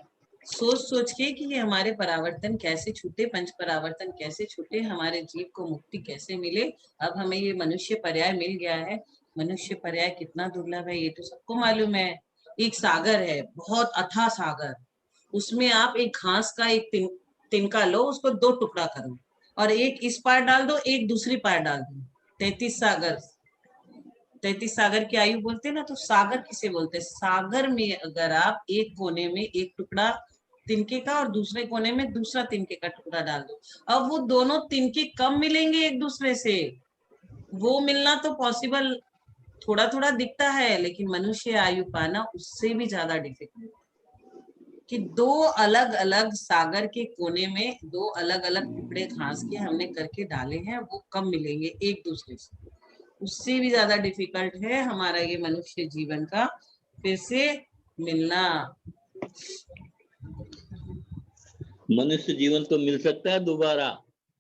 सोच सोच के कि ये हमारे परावर्तन कैसे छूटे, पंच परावर्तन कैसे छूटे, हमारे जीव को मुक्ति कैसे मिले। अब हमें ये मनुष्य पर्याय मिल गया है। मनुष्य पर्याय कितना दुर्लभ है ये तो सबको मालूम है। एक सागर है, बहुत अथाह सागर, उसमें आप एक घास का एक तिनका लो, उसको 2 टुकड़ा करो, और एक इस पार डाल दो, एक दूसरी पार डाल दो। 33 सागर, 33 सागर की आयु बोलते हैं ना। तो सागर किसे बोलते हैं? सागर में अगर आप एक कोने में एक टुकड़ा तिनके का और दूसरे कोने में दूसरा तिनके का टुकड़ा डाल दो, अब वो दोनों तिनके कम मिलेंगे एक दूसरे से। वो मिलना तो पॉसिबल थोड़ा थोड़ा दिखता है, लेकिन मनुष्य आयु पाना उससे भी ज्यादा डिफिकल्ट। कि 2 अलग अलग सागर के कोने में 2 अलग अलग टुकड़े घास के हमने करके डाले हैं, वो कब मिलेंगे एक दूसरे से? उससे भी ज्यादा डिफिकल्ट है हमारा ये मनुष्य जीवन का फिर से मिलना। मनुष्य जीवन तो मिल सकता है दोबारा,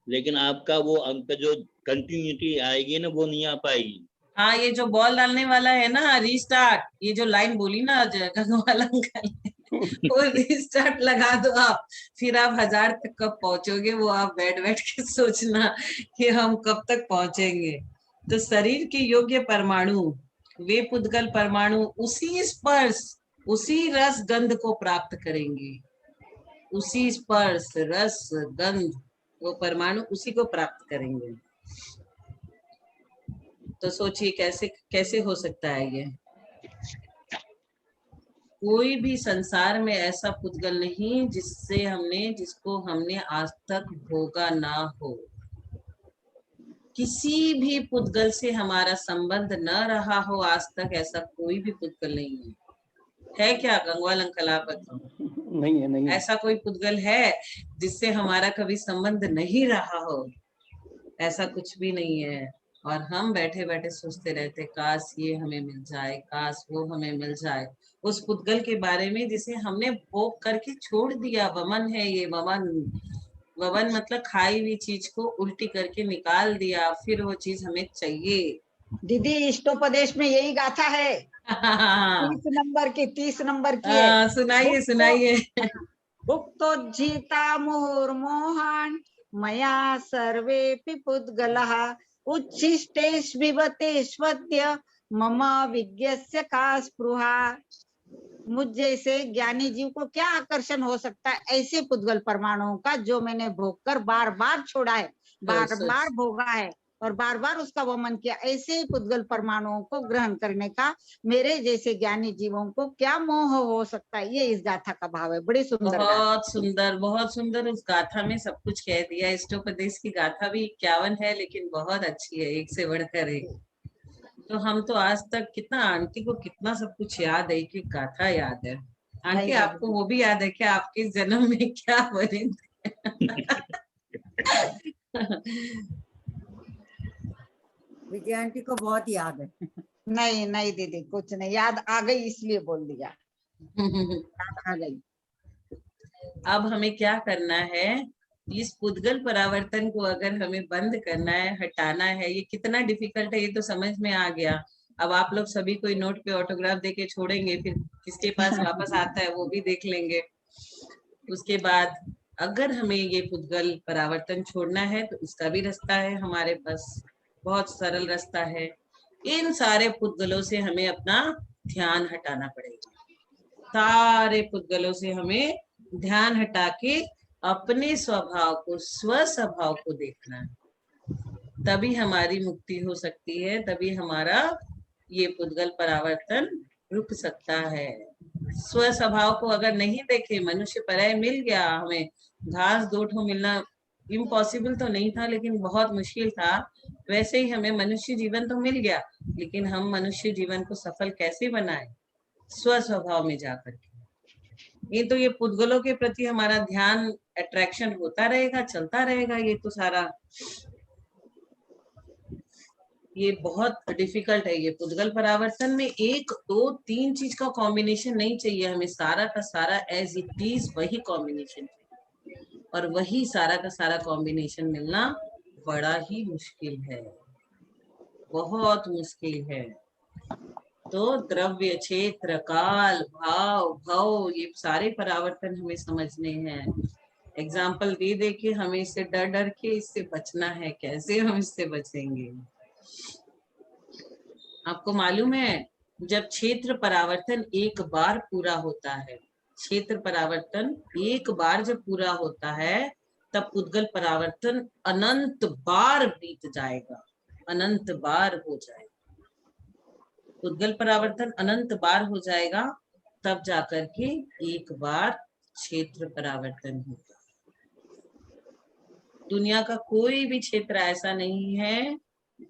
लेकिन आपका वो अंक जो कंटिन्यूटी आएगी ना, वो नहीं आ पाएगी। हाँ, ये जो बॉल डालने वाला है ना, रीस्टार्ट, ये जो लाइन बोली ना गंगवाल अंकल ने, वो रीस्टार्ट लगा दो आप, फिर आप 1000 तक कब पहुंचोगे वो आप बैठ बैठ के सोचना कि हम कब तक पहुंचेंगे। तो शरीर के योग्य परमाणु, वे पुद्गल परमाणु उसी स्पर्श, उसी रस गंध को प्राप्त करेंगे। उसी स्पर्श रस गंध, वो परमाणु उसी को प्राप्त करेंगे। तो सोचिए कैसे कैसे हो सकता है ये। कोई भी संसार में ऐसा पुद्गल नहीं जिसको हमने आज तक भोगा ना हो। किसी भी पुद्गल से हमारा संबंध न रहा हो आज तक, ऐसा कोई भी पुद्गल नहीं है क्या गंगवाल अंकल आप बताओ? नहीं है, नहीं है। ऐसा कोई पुद्गल है जिससे हमारा कभी संबंध नहीं रहा हो? ऐसा कुछ भी नहीं है। और हम बैठे बैठे सोचते रहते काश ये हमें मिल जाए, काश वो हमें मिल जाए, उस पुद्गल के बारे में जिसे हमने भोग करके छोड़ दिया। वमन है ये, वमन। वमन मतलब खाई हुई चीज को उल्टी करके निकाल दिया, फिर वो चीज हमें चाहिए। दीदी इष्टोपदेश में यही गाथा है, 30 नंबर की है। सुनाइए सुनाइए। उक्तोज्झिता मुहुर्मोहान् मया सर्वेऽपि पुद्गलः उच्छिष्टेष्विबतेष्वद्य मम विज्ञस्य का स्पृहा। मुझ जैसे ज्ञानी जीव को क्या आकर्षण हो सकता है ऐसे पुद्गल परमाणुओं का जो मैंने भोग कर बार बार छोड़ा है, बार बार भोगा है और बार बार उसका वमन किया। ऐसे ही पुद्गल परमाणुओं को ग्रहण करने का मेरे जैसे ज्ञानी जीवों को क्या मोह हो सकता है। ये इस गाथा का भाव है। बड़ी सुंदर गाथा। बहुत सुंदर, बहुत सुंदर। उस गाथा में सब कुछ कह दिया। इष्टोपदेश की गाथा भी 51 है, लेकिन बहुत अच्छी है, एक से बढ़कर एक। तो हम तो आज तक कितना, आंटी को कितना सब कुछ याद है, कि गाथा याद है। आंटी आपको वो भी याद है क्या, आपके जन्म में क्या बने थे? विजय आंटी को बहुत याद है। नहीं नहीं दीदी, कुछ नहीं याद, आ गई इसलिए बोल दिया। आ गई। अब हमें क्या करना है, इस पुद्गल परावर्तन को अगर हमें बंद करना है, हटाना है, ये कितना डिफिकल्ट है ये तो समझ में आ गया। अब आप लोग सभी कोई नोट पे ऑटोग्राफ देके छोड़ेंगे, फिर किसके पास वापस आता है वो भी देख लेंगे। उसके बाद अगर हमें ये पुद्गल परावर्तन छोड़ना है तो उसका भी रास्ता है हमारे पास, बहुत सरल रास्ता है। इन सारे पुद्गलों से हमें अपना ध्यान हटाना पड़ेगा। सारे पुद्गलों से हमें ध्यान हटा के अपने स्वभाव को, स्व स्वभाव को देखना है, तभी हमारी मुक्ति हो सकती है, तभी हमारा ये पुद्गल परावर्तन रुक सकता है। स्व स्वभाव को अगर नहीं देखे, मनुष्य पर्याय मिल गया हमें, घास 2 ठो मिलना इम्पॉसिबल तो नहीं था लेकिन बहुत मुश्किल था, वैसे ही हमें मनुष्य जीवन तो मिल गया, लेकिन हम मनुष्य जीवन को सफल कैसे बनाए? स्व स्वभाव में जाकर के। ये तो ये पुद्गलों के प्रति हमारा ध्यान, अट्रैक्शन होता रहेगा, चलता रहेगा, ये तो सारा, ये बहुत डिफिकल्ट है। ये पुद्गल परावर्तन में 1, 2, 3 चीज का कॉम्बिनेशन नहीं चाहिए हमें, सारा का सारा एज इट इज वही कॉम्बिनेशन, और वही सारा का सारा कॉम्बिनेशन मिलना बड़ा ही मुश्किल है, बहुत मुश्किल है। तो द्रव्य, क्षेत्र, काल, भाव, भव, ये सारे परावर्तन हमें समझने हैं। एग्जाम्पल दे दे के हमें इससे डर डर के इससे बचना है, कैसे हम इससे बचेंगे? आपको मालूम है, जब क्षेत्र परावर्तन एक बार पूरा होता है, क्षेत्र परावर्तन एक बार जब पूरा होता है, तब पुद्गल परावर्तन अनंत बार बीत जाएगा, अनंत बार हो जाएगा। पुद्गल परावर्तन अनंत बार हो जाएगा, तब जाकर के एक बार क्षेत्र परावर्तन होगा। दुनिया का कोई भी क्षेत्र ऐसा नहीं है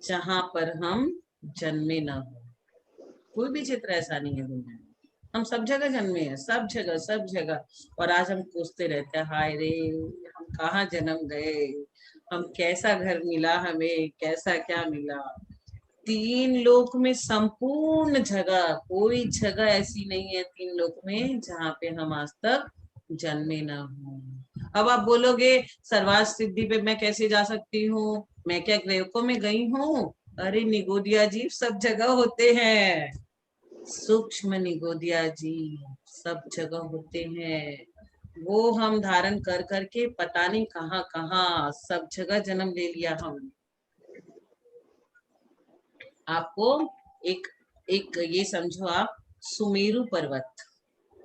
जहां पर हम जन्मे ना हो, कोई भी क्षेत्र ऐसा नहीं है दुनिया में, हम सब जगह जन्मे हैं, सब जगह, सब जगह। और आज हम पूछते रहते हैं, हाय रे हम कहाँ जन्म गए, हम कैसा घर मिला, हमें कैसा क्या मिला। 3 लोक में संपूर्ण जगह, कोई जगह ऐसी नहीं है 3 लोक में जहाँ पे हम आज तक जन्मे ना हो। अब आप बोलोगे सर्वार्थ सिद्धि पे मैं कैसे जा सकती हूँ, मैं क्या ग्रहों में गई हूँ? अरे निगोदिया जी सब जगह होते हैं, सूक्ष्म निगोदिया जी सब जगह होते हैं, वो हम धारण कर करके पता नहीं कहाँ कहाँ सब जगह जन्म ले लिया हमने। आपको एक ये समझो आप, सुमेरु पर्वत,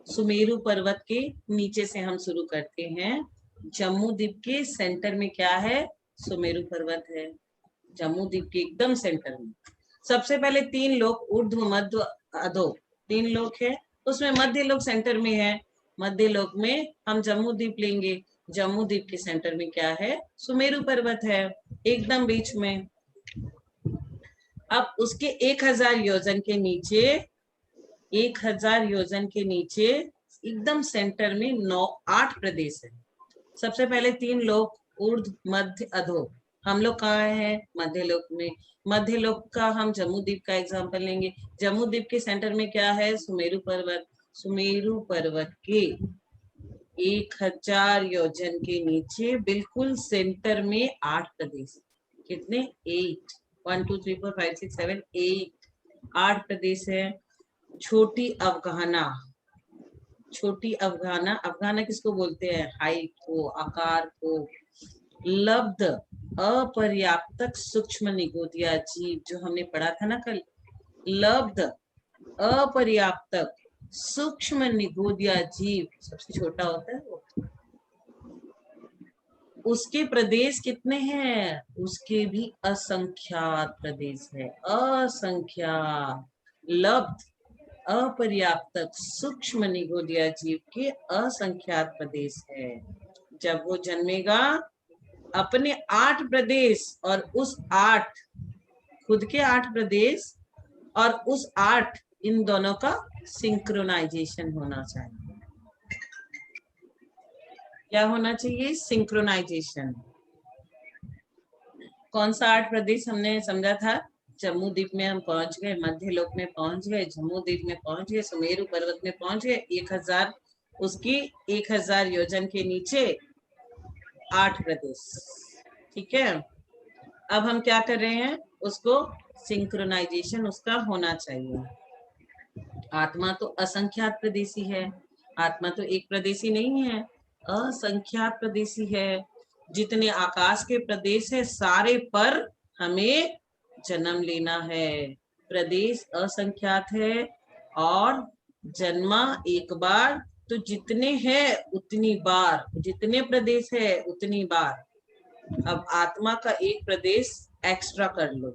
सुमेरु पर्वत के नीचे से हम शुरू करते हैं। जम्मू द्वीप के सेंटर में क्या है? सुमेरु पर्वत है, जम्मू द्वीप के एकदम सेंटर में। सबसे पहले 3 लोक, ऊर्ध्व, मध्य, अधो, 3 लोक है, उसमें मध्य लोक सेंटर में है। मध्य लोक में हम जम्मू द्वीप लेंगे, जम्मू द्वीप के सेंटर में क्या है? सुमेरु पर्वत है, एकदम बीच में। अब उसके 1000 योजन के नीचे, 1000 योजन के नीचे एकदम सेंटर में 8 प्रदेश है। सबसे पहले 3 लोक, ऊर्ध्व, मध्य, अधो। हम लोग कहाँ हैं? मध्य लोक में। मध्य लोक का हम जम्मू द्वीप का एग्जांपल लेंगे। जम्मू द्वीप के सेंटर में क्या है? सुमेरु पर्वत। सुमेरु पर्वत के 1000 योजन के नीचे बिल्कुल सेंटर में 8 प्रदेश। कितने? 8। 1 2 3 4 5 6 7 8 8 प्रदेश है। छोटी अफगाना, छोटी अफगाना, अफगाना किसको बोलते हैं? हाइट को, आकार को। लब्ध, अपर्याप्तक सूक्ष्म निगोदिया जीव, जो हमने पढ़ा था ना कल। लब्ध, अपर्याप्तक सूक्ष्म निगोदिया जीव, सबसे छोटा होता है वो। उसके प्रदेश कितने हैं? उसके भी असंख्यात प्रदेश है, असंख्यात। लब्ध, अपर्याप्तक सूक्ष्म निगोदिया जीव के असंख्यात प्रदेश है। जब वो जन्मेगा, अपने 8 प्रदेश और उस 8, खुद के 8 प्रदेश और उस 8, इन दोनों का सिंक्रोनाइजेशन होना चाहिए। क्या होना चाहिए? सिंक्रोनाइजेशन। कौन सा 8 प्रदेश हमने समझा था? जम्मू द्वीप में हम पहुंच गए, मध्य लोक में पहुंच गए, जम्मू द्वीप में पहुंच गए, सुमेरु पर्वत में पहुंच गए। 1000, उसकी 1000 योजन के नीचे 8 प्रदेश। ठीक है। अब हम क्या कर रहे हैं? उसको सिंक्रोनाइजेशन उसका होना चाहिए। आत्मा तो असंख्यात प्रदेशी है, आत्मा तो एक प्रदेशी नहीं है, असंख्यात प्रदेशी है। जितने आकाश के प्रदेश है सारे पर हमें जन्म लेना है। प्रदेश असंख्यात है और जन्मा एक बार, तो जितने हैं उतनी बार, जितने प्रदेश है उतनी बार। अब आत्मा का एक प्रदेश एक्स्ट्रा कर लो,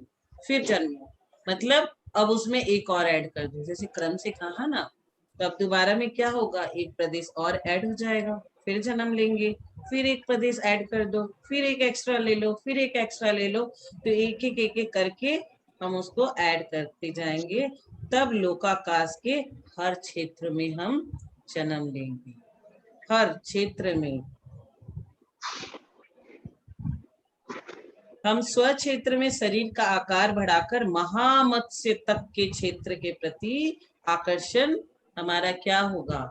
फिर जन्मो, मतलब अब उसमें एक और ऐड कर दो। जैसे क्रम से कहा ना, तो अब दोबारा में क्या होगा? एक प्रदेश और ऐड हो जाएगा, फिर जन्म लेंगे, फिर एक प्रदेश ऐड कर दो, फिर एक एक्स्ट्रा ले लो, फिर एक एक्स्ट्रा ले लो। तो एक एक करके हम उसको ऐड करते जाएंगे, तब लोकाकाश के हर क्षेत्र में हम जन्म लेंगे, हर क्षेत्र में। हम स्व क्षेत्र में शरीर का आकार बढ़ाकर महामत्स्य तक के क्षेत्र के प्रति आकर्षण हमारा क्या होगा?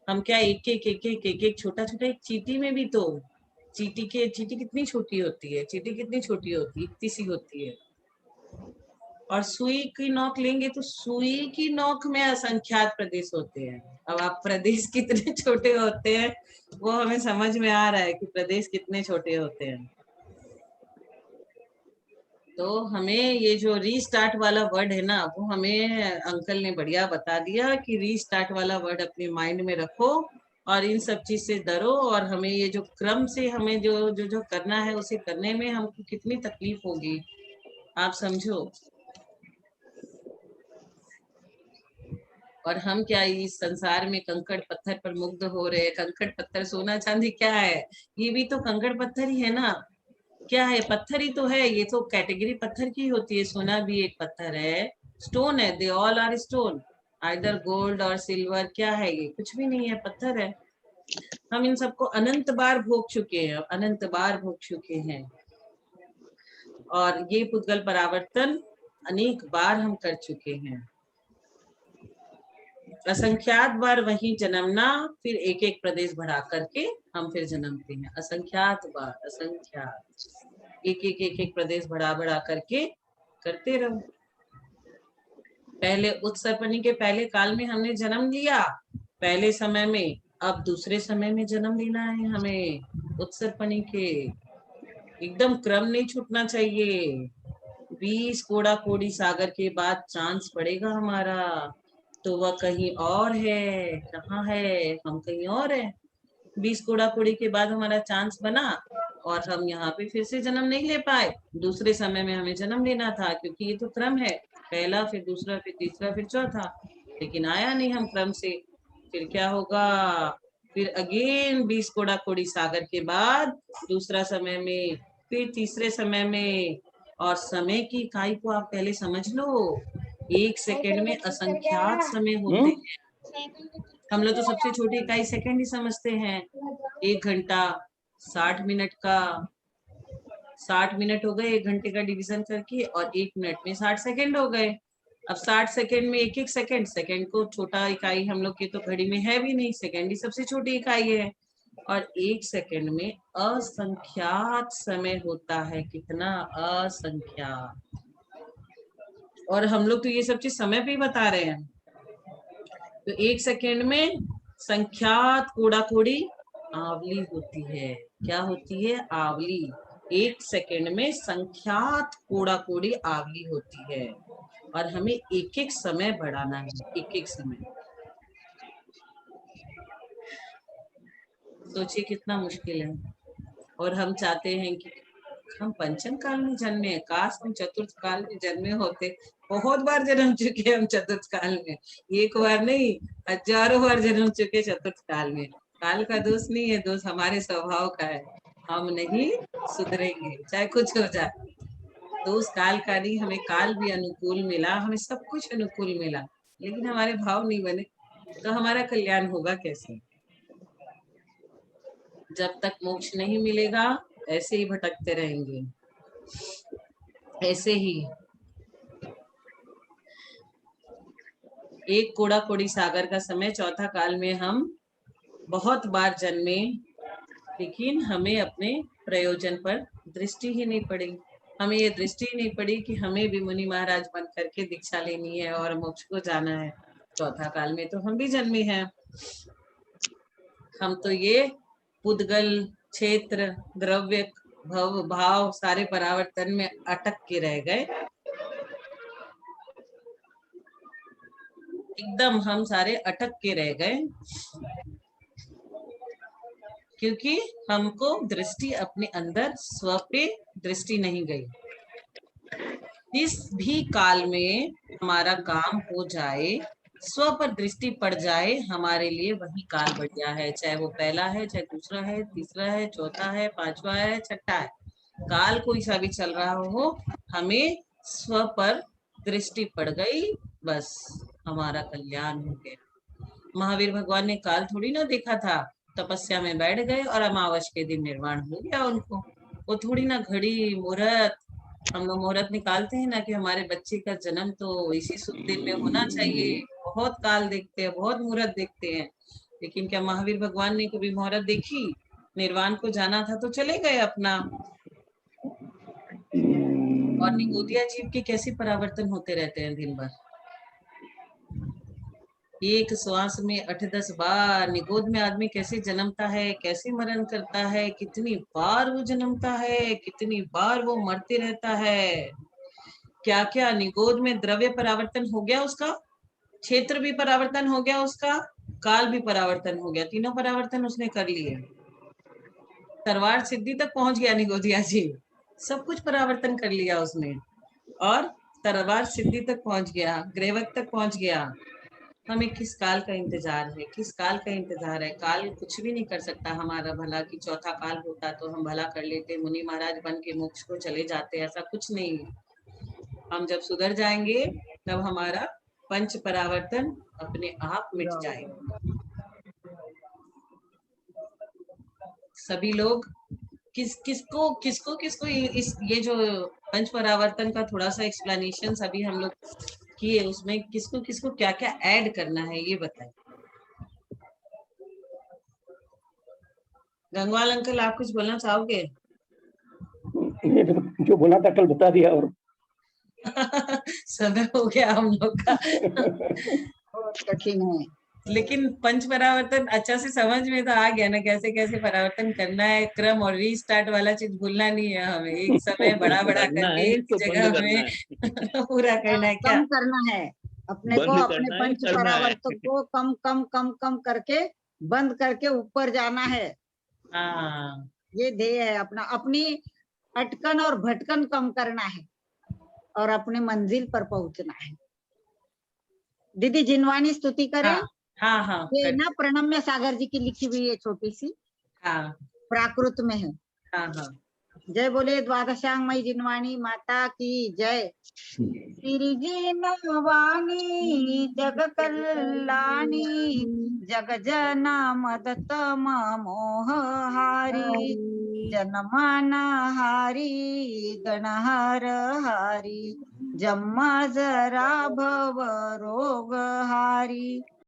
हम क्या एक एक छोटा छोटा, एक चींटी में भी तो चींटी कितनी छोटी होती है? चींटी कितनी छोटी होती है? इतनी सी होती है। और सुई की नोक लेंगे तो सुई की नोक में असंख्यात प्रदेश होते हैं। अब आप प्रदेश कितने छोटे होते हैं वो हमें समझ में आ रहा है कि प्रदेश कितने छोटे होते हैं। तो हमें ये जो रीस्टार्ट वाला वर्ड है ना, वो हमें अंकल ने बढ़िया बता दिया कि रीस्टार्ट वाला वर्ड अपने माइंड में रखो और इन सब चीज से डरो। और हमें ये जो क्रम से हमें जो करना है उसे करने में हमको कितनी तकलीफ होगी, आप समझो। और हम क्या इस संसार में कंकड़ पत्थर पर मुग्ध हो रहे हैं। कंकड़ पत्थर, सोना चांदी क्या है? ये भी तो कंकड़ पत्थर ही है ना। क्या है? पत्थर ही तो है। ये तो कैटेगरी पत्थर की होती है। सोना भी एक पत्थर है, स्टोन है। They all are stone, either gold or silver. क्या है? ये कुछ भी नहीं है, पत्थर है। हम इन सबको अनंत बार भोग चुके हैं, अनंत बार भोग चुके हैं। और ये पुद्गल परावर्तन अनेक बार हम कर चुके हैं। असंख्यात बार वही जन्मना, फिर एक एक प्रदेश बढ़ा करके हम फिर जन्मते हैं। असंख्यात बार, असंख्यात, एक प्रदेश बढ़ा करके करते रहो। पहले उत्सर्पणी के पहले काल में हमने जन्म लिया, पहले समय में। अब दूसरे समय में जन्म लेना है हमें उत्सर्पणी के। एकदम क्रम नहीं छूटना चाहिए। 20 कोड़ा कोड़ी सागर के बाद चांस पड़ेगा हमारा, तो वह कहीं और है। कहाँ है? हम कहीं और है। 20 कोड़ा कोड़ी के बाद हमारा चांस बना और हम यहाँ पे फिर से जन्म नहीं ले पाए। दूसरे समय में हमें जन्म लेना था, क्योंकि ये तो क्रम है, पहला फिर दूसरा फिर तीसरा फिर चौथा। लेकिन आया नहीं हम क्रम से। फिर क्या होगा? फिर अगेन 20 कोड़ा कोड़ी सागर के बाद दूसरा समय में, फिर तीसरे समय में, और समय की इकाई को आप पहले समझ लो। 1 सेकंड में असंख्यात समय होते हैं। हम लोग तो सबसे छोटी इकाई सेकंड ही समझते हैं। 1 घंटा 60 मिनट का, 60 मिनट हो गए 1 घंटे का डिवीजन करके, और 1 मिनट में 60 सेकंड हो गए। अब 60 सेकंड में एक सेकंड, सेकंड को छोटा इकाई हम लोग की तो घड़ी में है भी नहीं, सेकंड ही सबसे छोटी इकाई है। और 1 सेकंड में असंख्यात समय होता है, कितना असंख्यात। और हम लोग तो ये सब चीज समय पे ही बता रहे हैं। तो 1 सेकंड में संख्यात कूड़ा कूड़ी आवली होती है। क्या होती है? आवली। 1 सेकंड में संख्यात कूड़ा कूड़ी आवली होती है। और हमें एक एक समय बढ़ाना है, एक एक समय। सोचिए कितना मुश्किल है। और हम चाहते हैं कि हम पंचम काल में जन्मे, काश हम चतुर्थ काल में जन्मे होते। बहुत बार जन्म चुके हम चतुर्थ काल में, एक बार नहीं हजारों बार जन्म चुके चतुर्थ काल में। काल का दोष नहीं है, दोष हमारे स्वभाव का है। हम नहीं सुधरेंगे चाहे कुछ हो जाए। दोष काल का नहीं, हमें काल भी अनुकूल मिला, हमें सब कुछ अनुकूल मिला, लेकिन हमारे भाव नहीं बने तो हमारा कल्याण होगा कैसे? जब तक मोक्ष नहीं मिलेगा ऐसे ही भटकते रहेंगे, ऐसे ही। एक कूड़ा कूड़ी सागर का समय, चौथा काल में हम बहुत बार जन्मे, लेकिन हमें अपने प्रयोजन पर दृष्टि ही नहीं पड़ी। हमें ये दृष्टि ही नहीं पड़ी कि हमें भी मुनि महाराज बन करके दीक्षा लेनी है और मोक्ष को जाना है। चौथा काल में तो हम भी जन्मे हैं। हम तो ये पुद्गल, क्षेत्र, द्रव्य, भव, भाव सारे परावर्तन में अटक के रह गए। एकदम हम सारे अटक के रह गए, क्योंकि हमको दृष्टि अपने अंदर स्व पे दृष्टि नहीं गई। जिस भी काल में हमारा काम हो जाए, स्व पर दृष्टि पड़ जाए, हमारे लिए वही काल बढ़िया है। चाहे वो पहला है, चाहे दूसरा है, तीसरा है, चौथा है, पांचवा है, छठा है, काल कोई सा भी चल रहा हो, हमें स्व पर दृष्टि पड़ गई, बस हमारा कल्याण हो गया। महावीर भगवान ने काल थोड़ी ना देखा था, तपस्या में बैठ गए और अमावस के दिन निर्वाण हो गया उनको। वो थोड़ी ना घड़ी मुहूर्त, हम लोग मुहूर्त निकालते हैं ना कि हमारे बच्चे का जन्म तो इसी शुभ दिन में होना चाहिए, बहुत काल देखते हैं, बहुत मुहूर्त देखते हैं। लेकिन क्या महावीर भगवान ने कभी मुहूर्त देखी? निर्वाण को जाना था तो चले गए अपना। और निगोदिया जीव के कैसे परावर्तन होते रहते हैं दिन भर। एक श्वास में 8-10 बार निगोद में आदमी कैसे जन्मता है, कैसे मरण करता है, कितनी बार वो जन्मता है, कितनी बार वो मरते रहता है। क्या क्या निगोद में द्रव्य परावर्तन हो गया उसका, क्षेत्र भी परावर्तन हो गया उसका, काल भी परावर्तन हो गया, तीनों परावर्तन उसने कर लिए। तरवार सिद्धि तक पहुंच गया निगोदिया जी, सब कुछ परावर्तन कर लिया उसने, और तरवार सिद्धि तक पहुंच गया, ग्रेवक तक पहुंच गया। हमें किस काल का इंतजार है, किस काल का इंतजार है? काल कुछ भी नहीं कर सकता हमारा भला। कि चौथा काल होता तो हम भला कर लेते, मुनि महाराज बन के मोक्ष को चले जाते, ऐसा कुछ नहीं है। हम जब सुधर जाएंगे तब हमारा पंच परावर्तन अपने आप मिट जाएगा। सभी लोग किसको ये जो पंच परावर्तन का थोड़ा सा एक्सप्लेनेशन अभी हम लोग किए, उसमें किसको किसको क्या क्या ऐड करना है ये बताइए। गंगवाल अंकल, आप कुछ बोलना चाहोगे? जो बोला था कल बता दिया। और समय हो गया हम लोग का। बहुत कठिन है। लेकिन पंच परावर्तन अच्छा से समझ में तो आ गया ना, कैसे कैसे परावर्तन करना है। क्रम और रीस्टार्ट वाला चीज भूलना नहीं है हमें। एक समय बड़ा बड़ा करना करके है एक तो जगह बंद करना में है, पूरा करना है क्या? कम करना है अपने को, बंद अपने करना है, पंच करना है। परावर्तन को कम कम कम कम करके बंद करके ऊपर जाना है। हाँ, ये ध्येय है अपना। अपनी अटकन और भटकन कम करना है और अपने मंजिल पर पहुंचना है। दीदी जिनवानी स्तुति करें। हाँ, हाँ, हाँ, ये ना प्रणम्य सागर जी की लिखी हुई है, छोटी सी, हाँ, प्राकृत में है। हाँ, हाँ। जय बोले द्वादशांगमयी जिनवाणी माता की जय। सिरिजिनवाणी जग कल्याणी जग जना मदत मोहहारी जनमन हारी गणहर हारी जन्म जरा भव रोग हारी